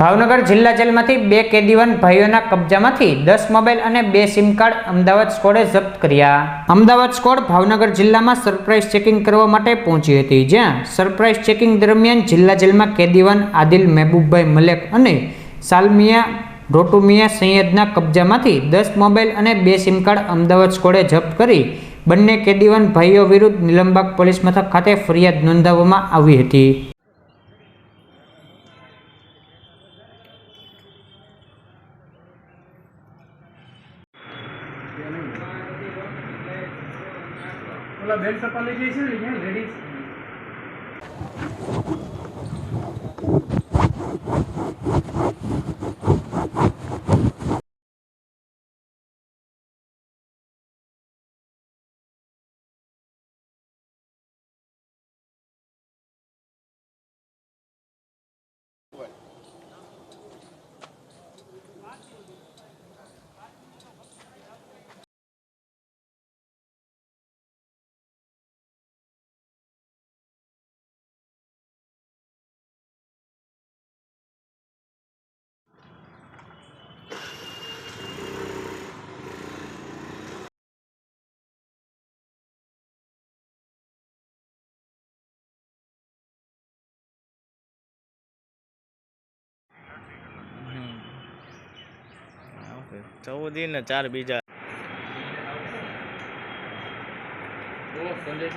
ભાવનગર જિલ્લા જેલમાંથી 2 કેદીવાન ભાઈઓના કબજામાંથી 10 મોબાઈલ અને 2 સિમ કાર્ડ અમદાવાદ સ્કોડે જપ્ત કર્યા। અમદાવાદ સ્કોડ ભાવનગર જિલ્લામાં સરપ્રાઇઝ ચેકિંગ કરવા માટે પહોંચી હતી, જ્યાં સરપ્રાઇઝ ચેકિંગ દરમિયાન જિલ્લા જેલમાં કેદીવાન આદિલ મહેબૂબભાઈ મલેક અને સાલમિયા રોટુમિયા સૈયદના કબજામાંથી 10 મોબાઈલ અને 2 સિમ કાર્ડ અમદાવાદ સ્કોડે જપ્ત કરી બંને કેદીવાન ભાઈઓ વિરુદ્ધ નીલમબાગ પોલીસ મથક ખાતે ફરિયાદ નોંધાવવામાં આવી હતી। ઓલા બેન ટપાલી ગઈ છે ને લેડીઝ ચૌદી ને 4 બીજા સંજય